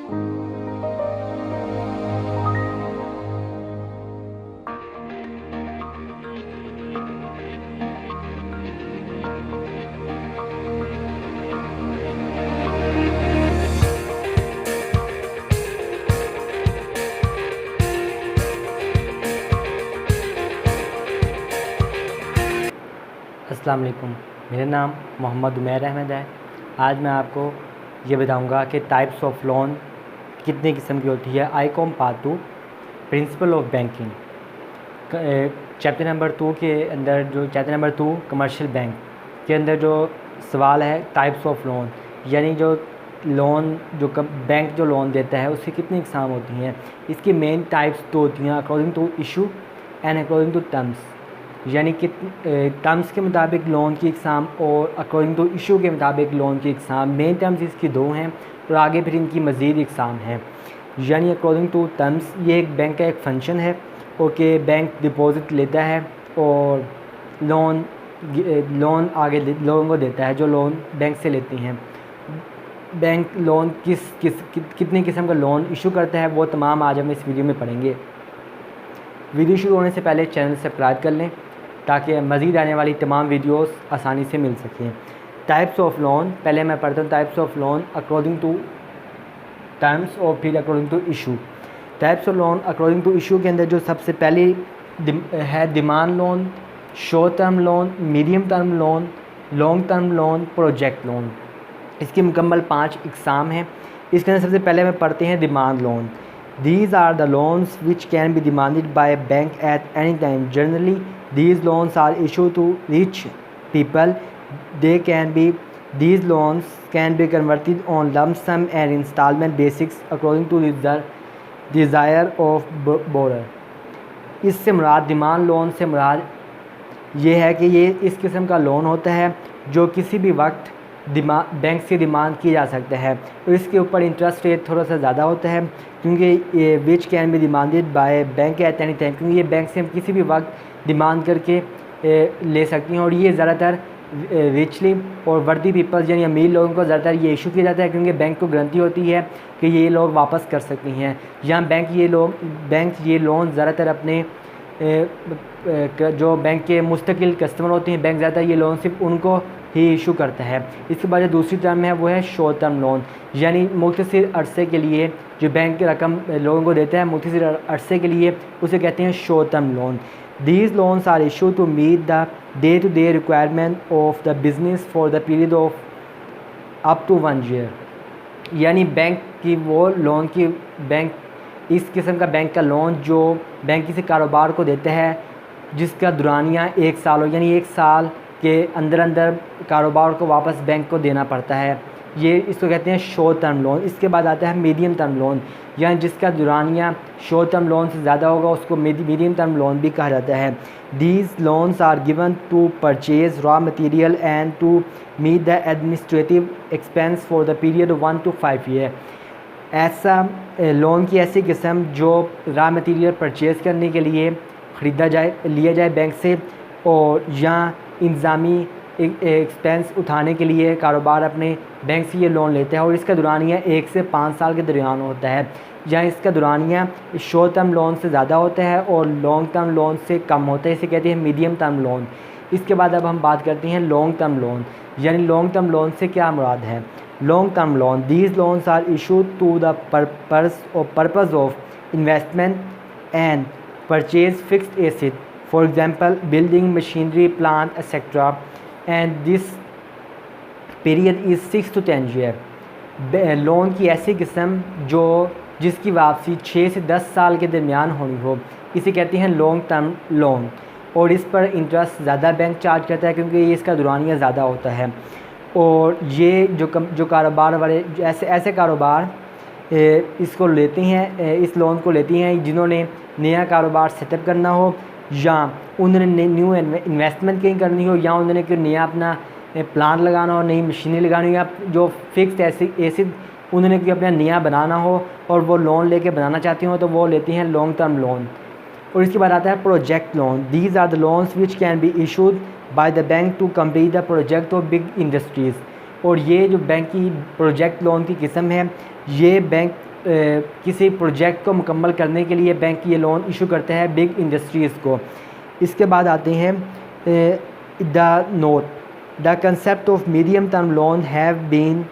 अस्सलाम वालेकुम, मेरा नाम मोहम्मद उमैर अहमद है। आज मैं आपको ये बताऊंगा कि टाइप्स ऑफ लोन कितने किस्म की होती है। Icom part 2 principle of banking chapter number 2 के अंदर जो चैप्टर नंबर 2 कमर्शियल बैंक के अंदर जो सवाल है टाइप्स ऑफ लोन, यानी जो लोन जो बैंक जो लोन देता है उसकी कितनी इकसाम होती हैं। इसकी मेन टाइप्स तो होती हैं according to issue and according to terms, यानी कि टर्म्स के मुताबिक लोन की इकसाम और अकॉर्डिंग टू इशू के मुताबिक लोन की इकसाम। मेन टर्म्स इसकी दो हैं और आगे फिर इनकी मज़ीद इकसाम है। यानी अकॉर्डिंग टू टर्म्स ये एक बैंक का एक फंक्शन है और कि बैंक डिपॉज़िट लेता है और लोन आगे लोगों को देता है जो लोन बैंक से लेती हैं। बैंक लोन कितनी किस्म का लोन इशू करता है वो तमाम आज हम इस वीडियो में पढ़ेंगे। वीडियो शुरू होने से पहले चैनल सब्सक्राइब कर लें ताकि मज़ीद आने वाली तमाम वीडियोस आसानी से मिल सकें। टाइप्स ऑफ लोन पहले मैं पढ़ता हूँ। Types of loan according to terms और फिर according to issue. Types of loan according to issue के अंदर जो सबसे पहली है demand loan, short term loan, medium term loan, long term loan, project loan. इसकी मुकम्मल 5 इकसाम हैं। इसके अंदर सबसे पहले में पढ़ते हैं demand loan. These are the loans which can be demanded by a bank at any time. Generally, these loans are issued to rich people. These loans can be converted on lump sum and installment basis according to the desire of borrower. इससे मुराद demand loan से मुराद ये है कि ये इस किस्म का loan होता है जो किसी भी वक्त बैंक से डिमांड की जा सकता है और इसके ऊपर इंटरेस्ट रेट थोड़ा सा ज़्यादा होता है क्योंकि ये विच can B demanded by bank at any time, क्योंकि ये बैंक से हम किसी भी वक्त डिमांड करके ले सकती हैं। और ये ज़्यादातर रिचली और वर्दी पीपल्स यानी अमीर लोगों को ज़्यादातर ये इशू किया जाता है क्योंकि बैंक को गारंटी होती है कि ये लोग वापस कर सकती हैं। यहाँ बैंक ये लोन ज़्यादातर अपने जो बैंक के मुस्तकिल कस्टमर होते हैं, बैंक ज़्यादातर ये लोन सिर्फ उनको ही इशू करता है। इसके बाद जो दूसरी टर्म है वो है शॉर्ट टर्म लोन, यानी मुख्तसर अरसे के लिए जो बैंक की रकम लोगों को देता है मुख्तसर अरसे के लिए, उसे कहते हैं short term loan. These loans are issue to meet the day to day requirement of the business for the period of up to 1 year. यानी बैंक की वो लोन की बैंक इस किस्म का बैंक का लोन जो बैंक किसी कारोबार को देता है जिसका दुरानिया 1 साल हो, यानी 1 साल के अंदर कारोबार को वापस बैंक को देना पड़ता है, ये इसको कहते हैं शॉर्ट टर्म लोन। इसके बाद आता है मीडियम टर्म लोन, यानी जिसका दुरानिया शॉर्ट टर्म लोन से ज़्यादा होगा उसको मीडियम टर्म लोन भी कहा जाता है। These loans are given to purchase raw material and to meet the administrative expense for the period 1 to 5 year. ऐसा लोन की ऐसी किस्म जो रॉ मटेरियल परचेज़ करने के लिए लिया जाए बैंक से और या इंतज़ामी एक्सपेंस उठाने के लिए कारोबार अपने बैंक से ये लोन लेता है और इसका दुरानिया 1 से 5 साल के दरमियान होता है। या इसका दुरानिया शॉर्ट टर्म लोन से ज़्यादा होता है और लॉन्ग टर्म लोन से कम होता है, इसे कहते हैं मीडियम टर्म लोन। इसके बाद अब हम बात करते हैं लॉन्ग टर्म लोन, यानी लॉन्ग टर्म लोन से क्या मुराद है। Long term loan these loans are issued to the purpose of investment and purchase fixed asset, for example building machinery plant etc, and this period is 6 to 10 year। Loan की ऐसी किस्म जिसकी वापसी 6 से 10 साल के दरमियान होनी हो, इसे कहते हैं लॉन्ग टर्म लोन और इस पर इंटरेस्ट ज़्यादा बैंक चार्ज करता है क्योंकि ये इसका दुरानिया ज़्यादा होता है। और ये जो कारोबार वाले ऐसे कारोबार इसको लेते हैं, इस लोन को लेती हैं जिन्होंने नया कारोबार सेटअप करना हो या उन्होंने न्यू इन्वेस्टमेंट कहीं करनी हो या उन्होंने कोई नया अपना प्लांट लगाना हो, नई मशीनें लगानी हो या जो फिक्स्ड एसिड उन्होंने कोई अपना नया बनाना हो और वो लोन लेके बनाना चाहती हो तो वो लेती हैं लॉन्ग टर्म लोन। और इसके बाद आता है project loan. These are the loans which can be issued by the bank to complete the project of big industries. और ये जो बैंक की प्रोजेक्ट लोन की किस्म है ये बैंक किसी प्रोजेक्ट को मुकम्मल करने के लिए बैंक ये लोन इशू करता है बिग इंडस्ट्रीज़ को। इसके बाद आते हैं the note. The concept of medium term loan have been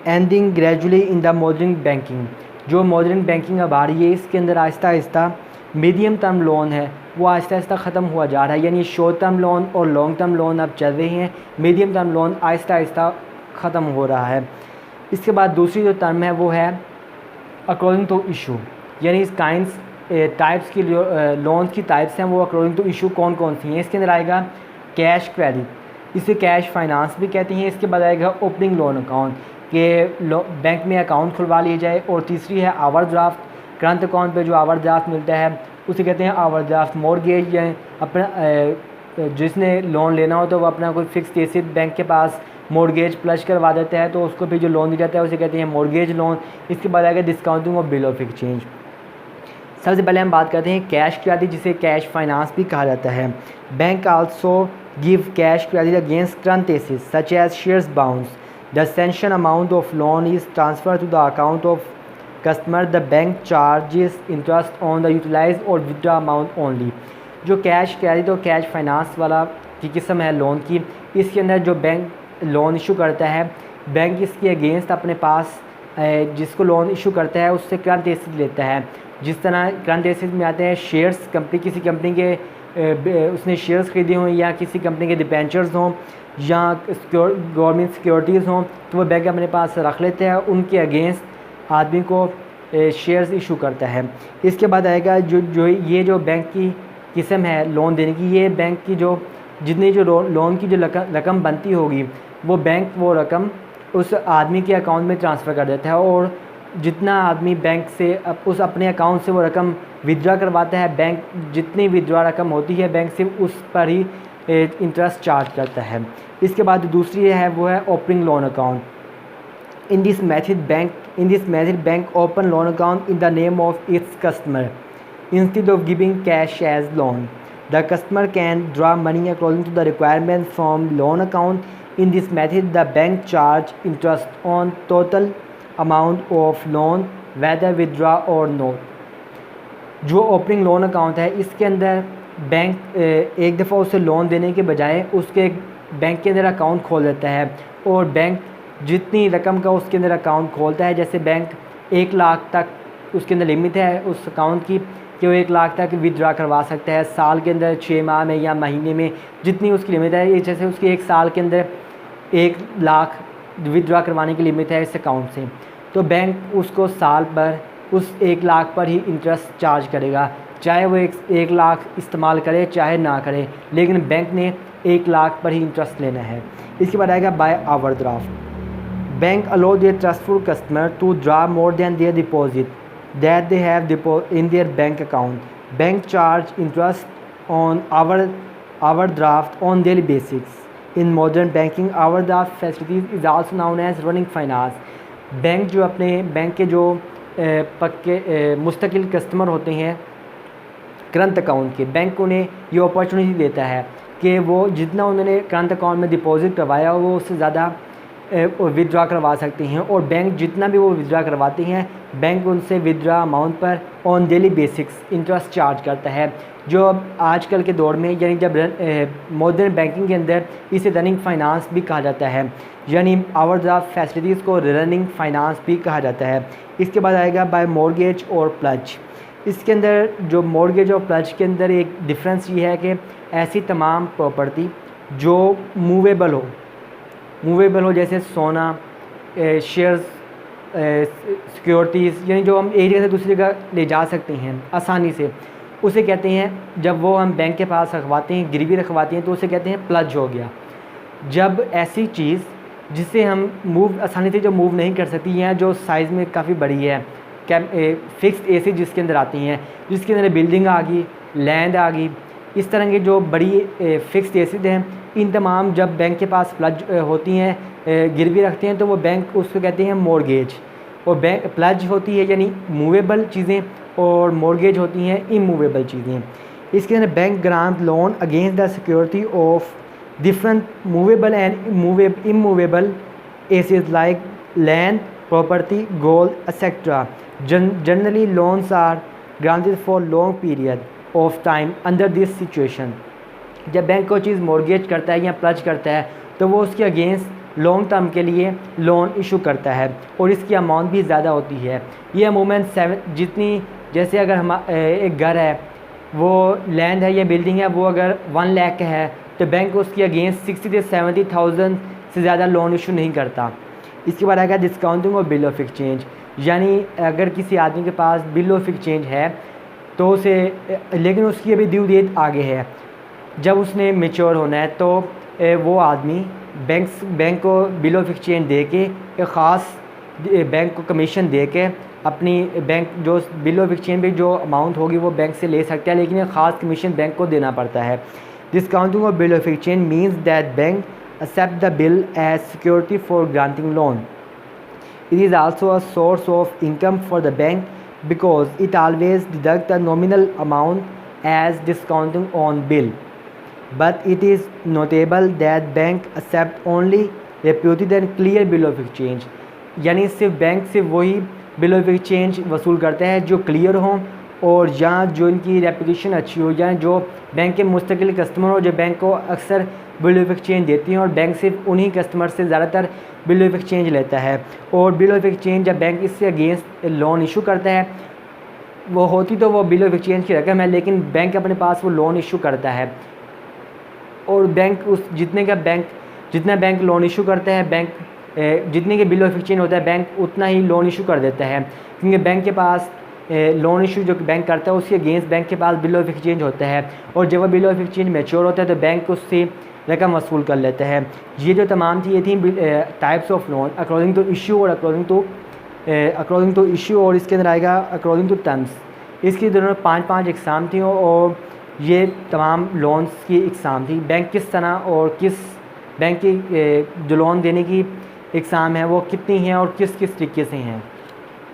ending gradually in the modern banking. जो मॉडर्न बैंकिंग अब आ रही है इसके अंदर Aahista Aahista medium term loan है वो आहिस्ता आहिस्ता ख़त्म हुआ जा रहा है, यानी शॉर्ट टर्म लोन और लॉन्ग टर्म लोन अब चल रहे हैं, medium term loan Aahista Aahista ख़त्म हो रहा है। इसके बाद दूसरी जो टर्म है वो है अकॉर्डिंग टू इशू, यानी इस काइंड्स टाइप्स की लोन की टाइप्स हैं वो अकॉर्डिंग टू इशू कौन कौन सी हैं। इसके अंदर आएगा कैश क्रेडिट, इसे कैश फाइनेंस भी कहते हैं। इसके बाद आएगा ओपनिंग लोन अकाउंट के बैंक में अकाउंट खुलवा लिया जाए। और तीसरी है ओवरड्राफ्ट, करंट अकाउंट पे जो ओवरड्राफ्ट मिलता है उसे कहते हैं ओवरड्राफ्ट। मॉर्गेज या अपना जिसने लोन लेना हो तो वो अपना कोई फिक्स एसेट बैंक के पास मॉर्गेज प्लस करवा देता है तो उसको भी जो लोन दिया जाता है उसे कहते हैं मॉर्गेज लोन। इसके बाद आएगा discounting of bill of exchange. सबसे पहले हम बात करते हैं कैश क्रेडिट, जिसे कैश फाइनेंस भी कहा जाता है। Bank also give cash credit against current assets such as shares bonds. The sanction amount of loan is transfer to the account of customer. The bank charges interest on the utilize और withdraw amount only. जो cash credit और cash finance वाला की किस्म है loan की, इसके अंदर जो बैंक लोन इशू करता है बैंक इसके अगेंस्ट अपने पास जिसको लोन इशू करता है उससे करंट एसेट लेता है। जिस तरह करंट एसेट में आते हैं शेयर्स, कंपनी किसी कंपनी के उसने शेयर्स खरीदे हों या किसी कंपनी के डिबेंचर्स हों या गवर्नमेंट सिक्योरिटीज़ हों तो वो बैंक अपने पास रख लेते हैं, उनके अगेंस्ट आदमी को शेयर्स इशू करता है। इसके बाद आएगा ये जो बैंक की किस्म है लोन देने की, ये बैंक की जो जितनी जो लोन की जो रकम बनती होगी वो बैंक वो रकम उस आदमी के अकाउंट में ट्रांसफ़र कर देता है और जितना आदमी बैंक से उस अपने अकाउंट से वो रकम विड्रॉ करवाता है बैंक जितनी विड्रॉ रकम होती है बैंक से उस पर ही इंटरेस्ट चार्ज करता है। इसके बाद दूसरी है वो है opening loan account. In this method bank open loan account in the name of its customer instead of giving cash as loan. The customer can draw money according to the requirements from loan account. In this method, the bank charge interest on total amount of loan, whether withdraw or not. जो opening loan account है इसके अंदर bank एक दफ़ा उसे loan देने के बजाय उसके बैंक के अंदर अकाउंट खोल देता है और बैंक जितनी रकम का उसके अंदर अकाउंट खोलता है, जैसे बैंक 1 लाख तक उसके अंदर लिमिट है उस अकाउंट की कि वो 1 लाख तक विड्रॉ करवा सकता है साल के अंदर, 6 माह में या महीने में जितनी उसकी लिमिट है। ये जैसे उसकी 1 साल के अंदर 1 लाख विड्रॉ करवाने की लिमिट है इस अकाउंट से, तो बैंक उसको साल पर उस 1 लाख पर ही इंटरेस्ट चार्ज करेगा, चाहे वो 1 लाख इस्तेमाल करे चाहे ना करे, लेकिन बैंक ने 1 लाख पर ही इंटरेस्ट लेना है। इसके बाद आएगा by overdraft. Bank allow their trustful customer to draw more than their deposit that they have in their bank account. Bank charge interest on overdraft on daily basis. In modern banking, overdraft facilities is also known as running finance. Bank जो अपने bank के जो पक्के मुस्तकिल customer होते हैं current account के, bank उन्हें ये अपॉर्चुनिटी देता है कि वो जितना उन्होंने करंट अकाउंट में डिपॉजिट करवाया वो उससे ज़्यादा विड्रॉ करवा सकते हैं और बैंक जितना भी वो विड्रॉ करवाते हैं बैंक उनसे विड्रॉ अमाउंट पर on daily basics interest charge करता है। जो आजकल के दौर में यानी जब मॉडर्न बैंकिंग के अंदर इसे रनिंग फाइनेंस भी कहा जाता है, यानी ओवरड्राफ्ट फैसिलिटीज़ को रनिंग फाइनेंस भी कहा जाता है। इसके बाद आएगा बाय मॉर्गेज और प्लज। इसके अंदर जो मॉर्गेज और प्लज के अंदर एक डिफरेंस ये है कि ऐसी तमाम प्रॉपर्टी जो मूवेबल हो जैसे सोना, शेयर्स, सिक्योरिटीज़, यानी जो हम एक जगह से दूसरी जगह ले जा सकते हैं आसानी से, उसे कहते हैं जब वो हम बैंक के पास रखवाते हैं, गिरवी रखवाते हैं तो उसे कहते हैं प्लज हो गया। जब ऐसी चीज़ जिसे हम आसानी से जो मूव नहीं कर सकती हैं, जो साइज़ में काफ़ी बड़ी है, फिक्स्ड एसेट जिसके अंदर आती हैं, जिसके अंदर बिल्डिंग आ गई, लैंड आ गई, इस तरह की जो बड़ी फिक्स्ड एसेट हैं, इन तमाम जब बैंक के पास प्लज होती हैं, गिरवी रखते हैं तो वो बैंक उसको कहते हैं मॉर्गेज। और बैंक प्लज होती है यानी मूवेबल चीज़ें और मॉर्गेज होती हैं इमूवेबल चीज़ें। इसके अंदर bank grant loan against the security of different movable and immovable assets like land, property, gold, etc. Generally, loans are granted for long period of time under this situation. जब bank कोई चीज़ mortgage करता है या plunge करता है तो वो उसके अगेंस्ट लॉन्ग टर्म के लिए लोन इशू करता है और इसकी अमाउंट भी ज़्यादा होती है। ये अमूमन जितनी जैसे अगर हम एक घर है, वो लैंड है या बिल्डिंग है, वो अगर 1 लाख का है तो बैंक उसके अगेंस्ट 60 से 70,000 से ज़्यादा लोन इशू नहीं करता। इसके बाद आएगा डिस्काउंटिंग और बिल ऑफ एक्सचेंज, यानी अगर किसी आदमी के पास बिल ऑफ एक्सचेंज है तो उसे, लेकिन उसकी अभी ड्यू डेट आगे है, जब उसने मेच्योर होना है तो वो आदमी बैंक को बिल ऑफ एक्सचेंज दे के एक ख़ास बैंक को कमीशन दे के अपनी बैंक जो बिल ऑफ एक्सचेंज पे जो अमाउंट होगी वो बैंक से ले सकता है, लेकिन एक ख़ास कमीशन बैंक को देना पड़ता है। Discounting of bill of exchange means that bank accept the bill as security for granting loan. It is also a source of income for the bank because it always deducts the nominal amount as discounting on bill. But it is notable that bank accept only reputed and clear bill of exchange. यानी सिर्फ bank से वही bill of exchange वसूल करते हैं जो clear हों और या जो इनकी रेपुटेशन अच्छी हो, या जो बैंक के मुस्तकिल कस्टमर हो, जो बैंक को अक्सर बिल ऑफ एक्सचेंज देती हैं और बैंक सिर्फ उन्हीं कस्टमर से ज़्यादातर बिल ऑफ एक्सचेंज लेता है। और बिल ऑफ एक्सचेंज जब बैंक इससे अगेंस्ट लोन इशू करता है, वो होती तो वो बिल ऑफ एक्सचेंज की रकम है, लेकिन बैंक अपने पास वो लोन इशू करता है और बैंक उस जितना बैंक लोन इशू करता है, बैंक जितने के बिल ऑफ एक्सचेंज होता है बैंक उतना ही लोन इशू कर देता है, क्योंकि बैंक के पास लोन इशू जो बैंक करता है उसके अगेंस्ट बैंक के पास बिल ऑफ एक्सचेंज होता है और जब वो बिल ऑफ एक्सचेंज मैच्योर होता है तो बैंक उससे रकम वसूल कर लेता है। ये जो तमाम थी ये थी types of loan according to issue और अकॉर्डिंग टू इशू, और इसके अंदर आएगा अकॉर्डिंग टू टर्म्स। इसकी दोनों 5-5 एग्ज़ाम थी और ये तमाम लोन्स की एग्ज़ाम थी। बैंक किस तरह और किस बैंक की जो लोन देने की एग्ज़ाम है वो कितनी है और किस किस तरीके से हैं।